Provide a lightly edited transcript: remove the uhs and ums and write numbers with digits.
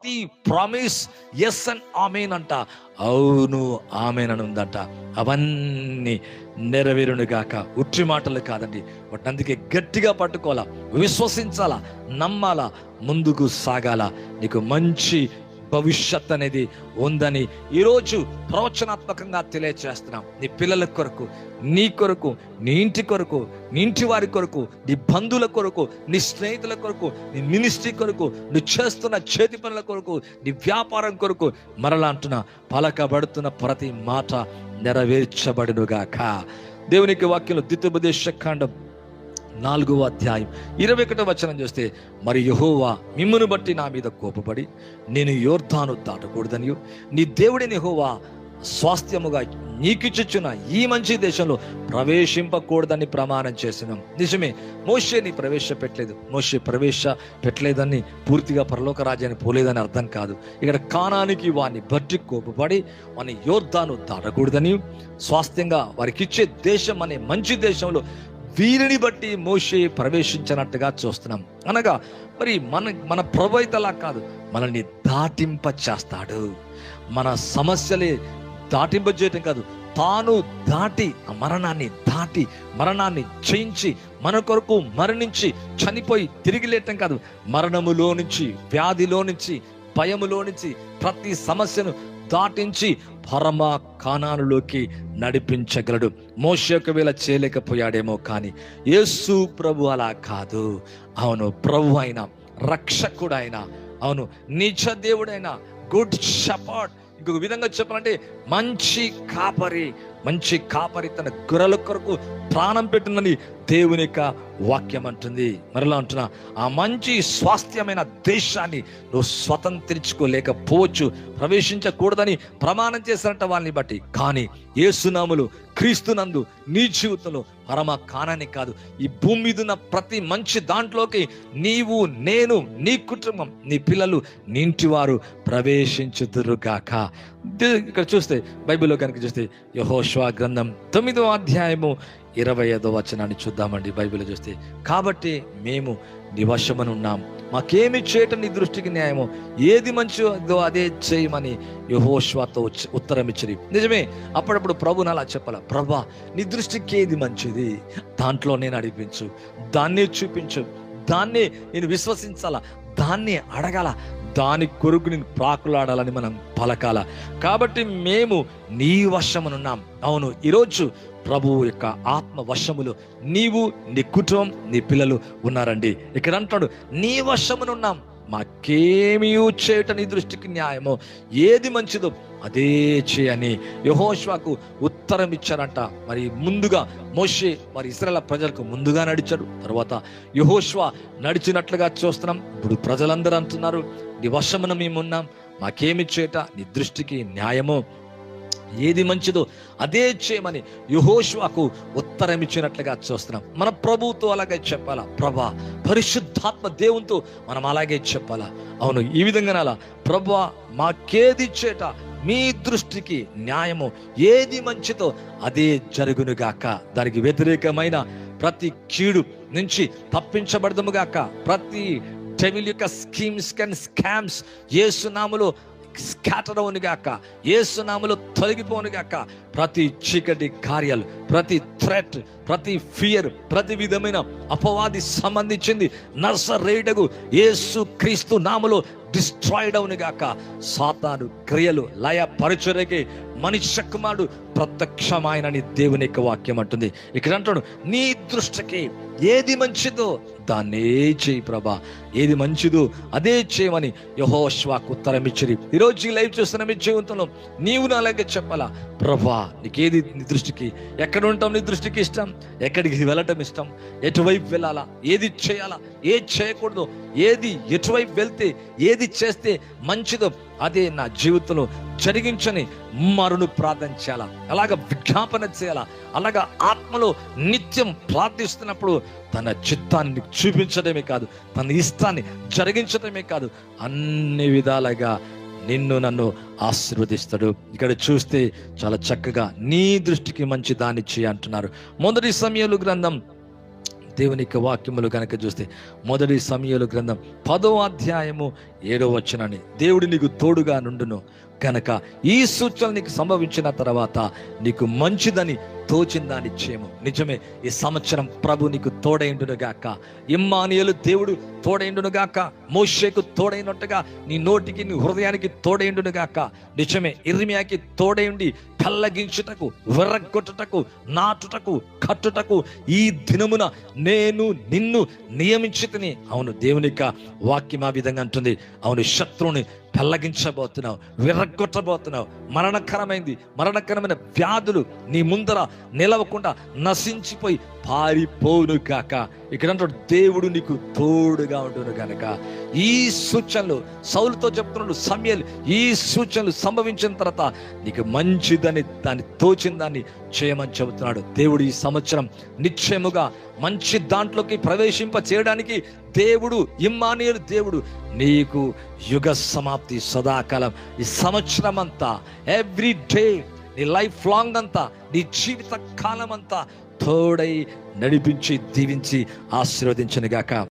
ప్రతి promise yes and amen అంట, అవును ఆమెన్ అని ఉందంట. అవన్నీ నెరవేరును గాక. ఉట్టి మాటలు కాదండి, వాటి అందుకే గట్టిగా పట్టుకోవాలా, విశ్వసించాలా, నమ్మాలా, ముందుకు సాగాల. నీకు మంచి భవిష్యత్ అనేది ఉందని ఈరోజు ప్రవచనాత్మకంగా తెలియచేస్తున్నాం. నీ పిల్లల కొరకు, నీ కొరకు, నీ ఇంటి కొరకు, నీ ఇంటి వారి కొరకు, నీ బంధువుల కొరకు, నీ స్నేహితుల కొరకు, నీ మినిస్ట్రీ కొరకు, నువ్వు చేస్తున్న చేతి పనుల కొరకు, నీ వ్యాపారం కొరకు మరలా అంటున్నా, పలకబడుతున్న ప్రతి మాట నెరవేర్చబడునుగాక. దేవునికి వాక్యంలో ద్వితీయోపదేశకాండం 4వ అధ్యాయం 21వ వచనం చూస్తే, మరి యెహోవా మిమ్మును బట్టి నా మీద కోపపడి నేను యోర్దాను దాటకూడదనియు నీ దేవుడిని యెహోవా స్వాస్థ్యముగా నీకిచ్చుచున్న ఈ మంచి దేశంలో ప్రవేశింపకూడదని ప్రమాణం చేసినాం. నిజమే, మోషేని ప్రవేశపెట్టలేదని పూర్తిగా పరలోక రాజ్యాన్ని పోలేదని అర్థం కాదు. ఇక్కడ కానానికి వారిని బట్టి కోపపడి వారిని యోర్దాను దాటకూడదని, స్వాస్థ్యంగా వారికి ఇచ్చే దేశం అనే మంచి దేశంలో వీరిని బట్టి మోషే ప్రవేశించినట్టుగా చూస్తున్నాం. అనగా మరి మన ప్రభు అయితే అలా కాదు, మనల్ని దాటింప చేస్తాడు. మన సమస్యలే దాటింప చేయటం కాదు, తాను దాటి మరణాన్ని జయించి మన కొరకు మరణించి చనిపోయి తిరిగి లేటం కాదు, మరణములో నుంచి, వ్యాధిలో నుంచి, భయములో నుంచి ప్రతి సమస్యను దాటించి పరమ కానానులోకి నడిపించగలడు. మోషే ఒకవేళ చేయలేకపోయాడేమో, కానీ యేసు ప్రభు అలా కాదు. అవును, ప్రభు అయినా, రక్షకుడైనా, అవును నిజ దేవుడైనా, గుడ్ షెపర్డ్. ఇంకొక విధంగా చెప్పాలంటే మంచి కాపరి తన గొర్రెల కొరకు ప్రాణం పెట్టిందని దేవుని యొక్క వాక్యం అంటుంది. మరలా అంటున్నా, ఆ మంచి స్వాస్థ్యమైన దేశాన్ని నువ్వు స్వతంత్రించుకోలేకపోవచ్చు, ప్రవేశించకూడదని ప్రమాణం చేసినట్ట వాళ్ళని బట్టి. కానీ యేసునామములో క్రీస్తునందు నీ జీవితంలో పరమ కానాన్ని కాదు, ఈ భూమి మీద ఉన్న ప్రతి మంచి దాంట్లోకి నీవు, నేను, నీ కుటుంబం, నీ పిల్లలు, నీ ఇంటి వారు ప్రవేశించుదురుగాక. ఇక్కడ చూస్తే బైబిల్లో కనుక చూస్తే యెహోషువ గ్రంథం 9వ అధ్యాయము 25వ వచనాన్ని చూద్దామండి. బైబిల్ చూస్తే, కాబట్టి మేము నీ వశమనున్నాం, మాకేమి చేయటం నీ దృష్టికి న్యాయమో, ఏది మంచిదో అదే చేయమని యెహోషువతో ఉత్తరం ఇచ్చిరి. నిజమే, అప్పుడప్పుడు ప్రభుని అలా చెప్పాల, ప్రభా నీ దృష్టికి ఏది మంచిది దాంట్లో నేను నడిపించు, దాన్నే చూపించు, దాన్నే నేను విశ్వసించాలా, దాన్ని అడగాల, దాని కొరకు నేను ప్రాకులాడాలని మనం పలకాల. కాబట్టి మేము నీ వశమనున్నాం. అవును, ఈరోజు ప్రభువు యొక్క ఆత్మ వశములో నీవు, నీ కుటుంబం, నీ పిల్లలు ఉన్నారండి. ఇక్కడ అంటాడు, నీ వశమునున్నాం, మాకేమీ చేయటం నీ దృష్టికి న్యాయమో, ఏది మంచిదో అదే చేయని యెహోషువకు ఉత్తరం ఇచ్చారంట. మరి ముందుగా మోషే మరి ఇశ్రాయేలు ప్రజలకు ముందుగా నడిచాడు, తర్వాత యెహోషువ నడిచినట్లుగా చూస్తున్నాం. ఇప్పుడు ప్రజలందరూ అంటున్నారు, నీ వశమున మేమున్నాం, మాకేమి చేయట నీ దృష్టికి న్యాయమో, ఏది మంచిదో అదే చేయమని యెహోషువకు ఉత్తరం ఇచ్చినట్లుగా చూస్తున్నాం. మన ప్రభువుతో అలాగే చెప్పాలా, ప్రభా పరిశుద్ధాత్మ దేవునితో మనం అలాగే చెప్పాలా. అవును, ఈ విధంగా అలా, ప్రభా మాకేది చేట మీ దృష్టికి న్యాయము, ఏది మంచిదో అదే జరుగునుగాక. దానికి వ్యతిరేకమైన ప్రతి కీడు నుంచి తప్పించబడదుముగాక. ప్రతి డెవిల్ యొక్క స్కామ్స్ యేసునామములో స్కాటర్ అవునుగాక, యేసునామములో తొలగిపోనుగాక. ప్రతి చీకటి కార్యాలు, ప్రతి థ్రెట్, ప్రతి ఫియర్, ప్రతి విధమైన అపవాది సంబంధించింది నజరేయుడగు యేసు క్రీస్తు నామములో డిస్ట్రాయిడ్ అవునుగాక. సాతాను క్రియలు లయపరచుటకే మనుష్య కుమారుడు ప్రత్యక్షమాయనని దేవుని యొక్క వాక్యం అంటుంది. ఇక్కడ అంటాడు, నీ దృష్టికి ఏది మంచిదో దాన్నే చేయి ప్రభా, ఏది మంచిదో అదే చేయమని యెహోషువకు ఉత్తరం ఇచ్చిరి. ఈరోజు ఈ లైవ్ చూస్తున్న మీ జీవితంలో నీవు అలాగే చెప్పాలా, ప్రభా నీకేది నీ దృష్టికి, ఎక్కడ ఉంటాం నీ దృష్టికి ఇష్టం, ఎక్కడికి వెళ్ళటం ఇష్టం, ఎటువైపు వెళ్ళాలా, ఏది చేయాలా, ఏది చేయకూడదు, ఏది ఎటువైపు వెళ్తే, ఏది చేస్తే మంచిదో అదే నా జీవితంలో జరిగించని మరును ప్రార్థన చేయాలా, అలాగా విజ్ఞాపన చేయాలా, అలాగా ఆత్మలో నిత్యం ప్రార్థిస్తున్నప్పుడు తన చిత్తాన్ని చూపించడమే కాదు, తన ఇష్టాన్ని జరిగించడమే కాదు, అన్ని విధాలుగా నిన్ను నన్ను ఆశీర్వదిస్తాడు. ఇక్కడ చూస్తే చాలా చక్కగా నీ దృష్టికి మంచి దాన్ని చేయి అంటున్నారు. మొదటి సమూయేలు గ్రంథం దేవుని యొక్క వాక్యములు కనుక చూస్తే, మొదటి సమూయేలు గ్రంథం 10వ అధ్యాయము 7వ వచనాన్ని, దేవుడు నీకు తోడుగా నుండును కనుక ఈ సూచనలు నీకు సంభవించిన తర్వాత నీకు మంచిదని తోచిందాన్ని చేయము. నిజమే, ఈ సంవత్సరం ప్రభు నీకు తోడైండును గాక. ఇమ్మానుయేలు దేవుడు తోడైండును గాక. మోషేకు తోడైనట్టుగా నీ నోటికి నీ హృదయానికి తోడైండును గాక. నిజమే, ఇర్మియాకి తోడైండి పెళ్ళగించుటకు, విర్రగొట్టుటకు, నాటుటకు, కట్టుటకు ఈ దినమున నేను నిన్ను నియమించితిని. అవును, దేవుని యొక్క వాక్యం ఆ విధంగా అంటుంది. అవును, శత్రువుని పెళ్ళగించబోతున్నావు, విర్రగొట్టబోతున్నావు. మరణకరమైన వ్యాధులు నీ ముందర నిలవకుండా నశించిపోయి పారిపోను కాక. ఇక్కడ అంటాడు, దేవుడు నీకు తోడుగా ఉండును గనక. ఈ సూచనలు సౌలుతో చెప్తున్నాడు సమూయేలు, ఈ సూచనలు సంభవించిన తర్వాత నీకు మంచిదని, దాన్ని తోచిన దాన్ని చేయమని చెబుతున్నాడు. దేవుడు ఈ సంవత్సరం నిశ్చయముగా మంచి దాంట్లోకి ప్రవేశింప చేయడానికి దేవుడు, ఇమ్మానుయేలు దేవుడు నీకు యుగ సమాప్తి సదాకాలం, ఈ సంవత్సరం అంతా, ఎవ్రీ డే, నీ లైఫ్ లాంగ్ అంతా, నీ జీవిత కాలం అంతా తోడై నడిపించి దీవించి ఆశీర్వదించును గాక.